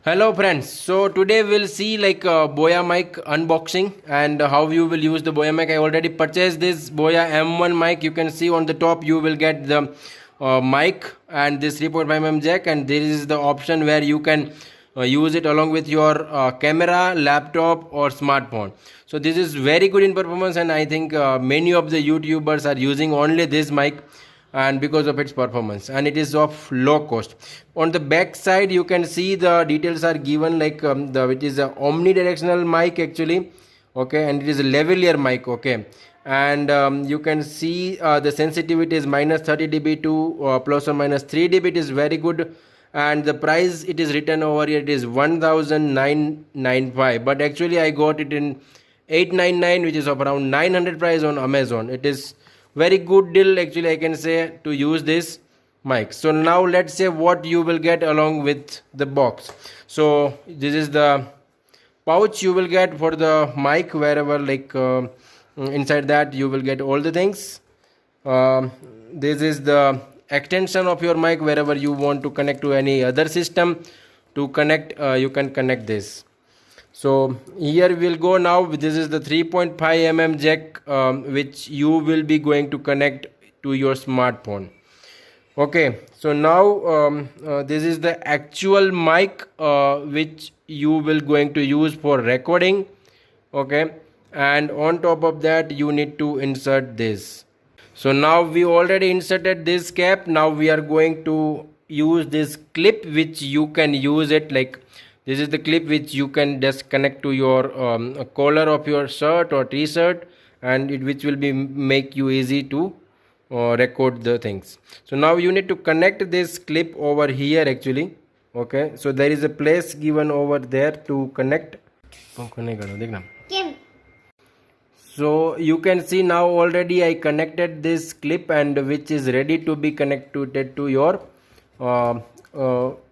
Hello friends, so today we'll see like Boya mic unboxing and how you will use the Boya mic. I already purchased this Boya M1 mic. You can see on the top you will get the mic and this 3.5mm jack, and there is the option where you can use it along with your camera, laptop or smartphone. So this is very good in performance, and I think many of the YouTubers are using only this mic and because of its performance, and it is of low cost. On the back side you can see the details are given like it is a omnidirectional mic actually, okay, and it is a lavalier mic, okay, and you can see the sensitivity is minus 30 dB to plus or minus 3 dB. It is very good, and the price it is written over here, it is 1995, but actually I got it in 899, which is of around 900 price on Amazon. It is very good deal actually, I can say, to use this mic. So now let's say what you will get along with the box. So this is the pouch you will get for the mic, wherever like inside that you will get all the things. This is the extension of your mic, wherever you want to connect to any other system to connect, you can connect this. So here we'll go now. This is the 3.5mm jack which you will be going to connect to your smartphone. Okay, so now this is the actual mic which you will going to use for recording, okay, and on top of that you need to insert this. So now we already inserted this cap. Now we are going to use this clip which you can use it like this is the clip which you can just connect to your collar of your shirt or t-shirt, and which will be make you easy to record the things. So now you need to connect this clip over here actually, okay. So there is a place given over there to connect. So you can see now already I connected this clip, and which is ready to be connected to your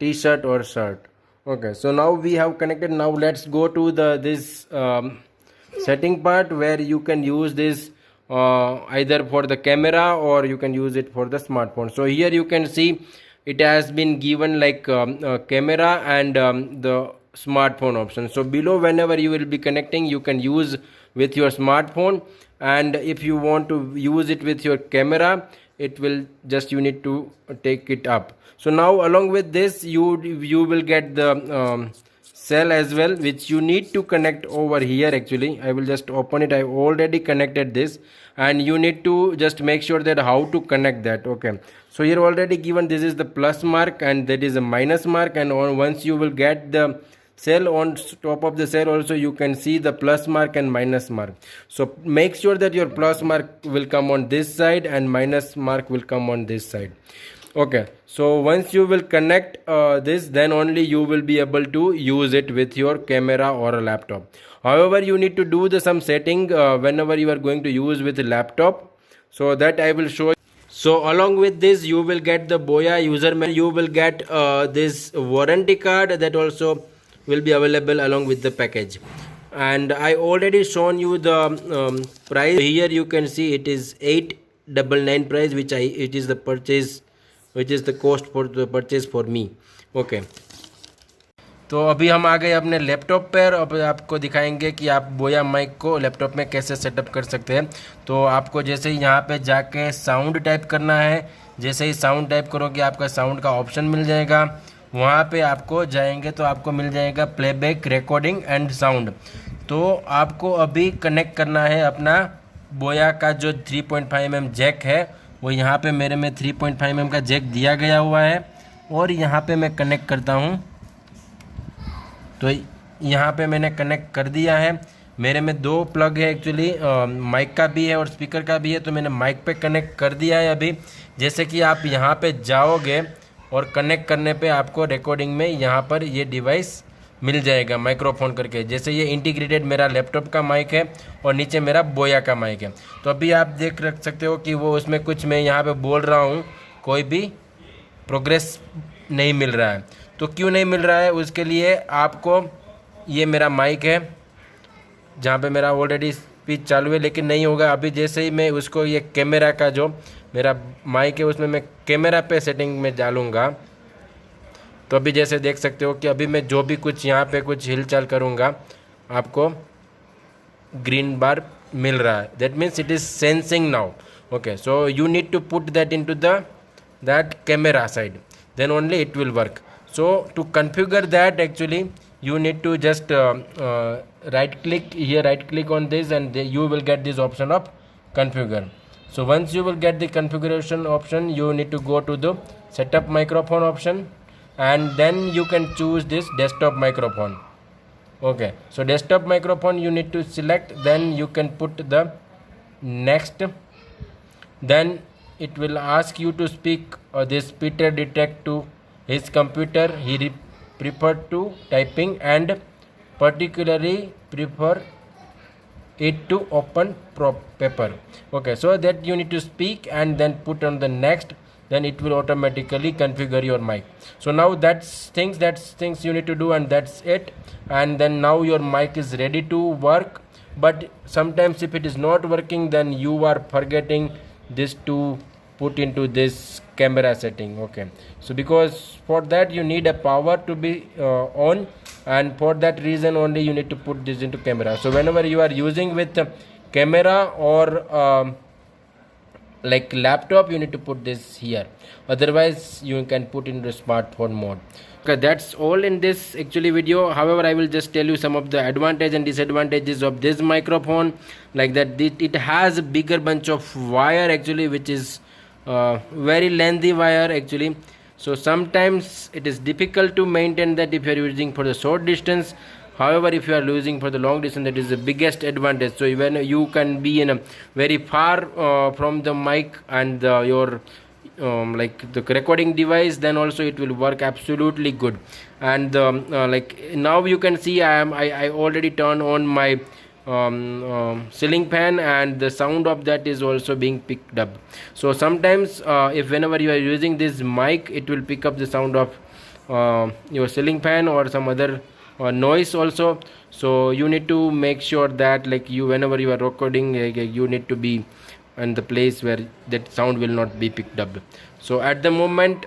t-shirt or shirt. Okay, so now we have connected. Now let's go to this setting part where you can use this either for the camera or you can use it for the smartphone. So here you can see it has been given like camera and the smartphone option. So below, whenever you will be connecting, you can use with your smartphone, and if you want to use it with your camera, it will just you need to take it up. So now along with this you will get the cell as well, which you need to connect over here actually. I will just open it. I already connected this, and you need to just make sure that how to connect that, okay. So here already given this is the plus mark and that is a minus mark, and once you will get the cell, on top of the cell also you can see the plus mark and minus mark. So make sure that your plus mark will come on this side and minus mark will come on this side, okay. So once you will connect this, then only you will be able to use it with your camera or a laptop. However, you need to do some setting whenever you are going to use with a laptop, so that I will show you. So along with this you will get the Boya user manual. You will get this warranty card that also will be available along with the package, and I already shown you the price. Here you can see it is 899 price, which it is the purchase, which is the cost for the purchase for me, okay. तो अभी हम आ गए अपने laptop पर। अब आपको दिखाएंगे कि आप बोया माइक को लैपटॉप में कैसे सेटअप कर सकते हैं। तो आपको जैसे ही यहाँ पे जाके साउंड टाइप करना है, जैसे ही साउंड टाइप करोगे आपका साउंड का ऑप्शन मिल जाएगा। वहाँ पे आपको जाएंगे तो आपको मिल जाएगा प्लेबैक, रिकॉर्डिंग एंड साउंड। तो आपको अभी कनेक्ट करना है अपना बोया का जो 3.5mm जैक है, वो यहाँ पे मेरे में 3.5mm का जैक दिया गया हुआ है, और यहाँ पे मैं कनेक्ट करता हूँ। तो यहाँ पे मैंने कनेक्ट कर दिया है। मेरे में दो प्लग है एक्चुअली, माइक का भी है और स्पीकर का भी है, तो मैंने माइक पे कनेक्ट कर दिया है अभी। जैसे कि आप यहाँ पे जाओगे और कनेक्ट करने पे आपको रिकॉर्डिंग में यहाँ पर ये डिवाइस मिल जाएगा माइक्रोफोन करके। जैसे ये इंटीग्रेटेड मेरा लैपटॉप का माइक है और नीचे मेरा बोया का माइक है। तो अभी आप देख रख सकते हो कि वो उसमें कुछ मैं यहाँ पे बोल रहा हूँ, कोई भी प्रोग्रेस नहीं मिल रहा है। तो क्यों नहीं मिल रहा है, उसके लिए आपको ये मेरा माइक है जहाँ पे मेरा ऑलरेडी स्पीच चालू है, लेकिन नहीं होगा अभी। जैसे ही मैं उसको ये कैमरा का जो मेरा माइक है उसमें मैं कैमरा पे सेटिंग में डालूँगा, तो अभी जैसे देख सकते हो कि अभी मैं जो भी कुछ यहाँ पे कुछ हिलचाल करूँगा आपको ग्रीन बार मिल रहा है. That means it is sensing now. Okay, so you need to put that into that camera side, then only it will work. So to configure that, actually you need to just right click here, right click on this, and you will get this option of configure. So once you will get the configuration option, you need to go to the setup microphone option, and then you can choose this desktop microphone. Okay, so desktop microphone you need to select, then you can put the next. Then it will ask you to speak this Peter detect to his computer. He preferred to typing and particularly prefer it to open paper. Okay, so that you need to speak and then put on the next, then it will automatically configure your mic. So now that's things you need to do, and that's it. And then now your mic is ready to work. But sometimes if it is not working, then you are forgetting this to put into this camera setting. Okay, so because for that you need a power to be on, and for that reason only you need to put this into camera. So whenever you are using with camera or like laptop, you need to put this here, otherwise you can put in the smartphone mode. Okay, that's all in this actually video. However, I will just tell you some of the advantage and disadvantages of this microphone. Like that it has a bigger bunch of wire actually, which is very lengthy wire actually. So sometimes it is difficult to maintain that if you are using for the short distance. However, if you are using for the long distance, that is the biggest advantage. So when you can be in a very far from the mic and your like the recording device, then also it will work absolutely good. And like now you can see I already turned on my ceiling fan, and the sound of that is also being picked up. So sometimes if whenever you are using this mic, it will pick up the sound of your ceiling fan or some other noise also. So you need to make sure that like you whenever you are recording, you need to be in the place where that sound will not be picked up. So at the moment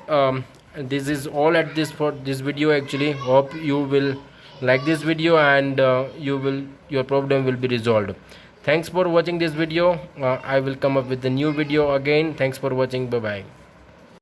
this is all at this for this video actually. Hope you will like this video, and your problem will be resolved. Thanks for watching this video. I will come up with a new video again. Thanks for watching. Bye bye.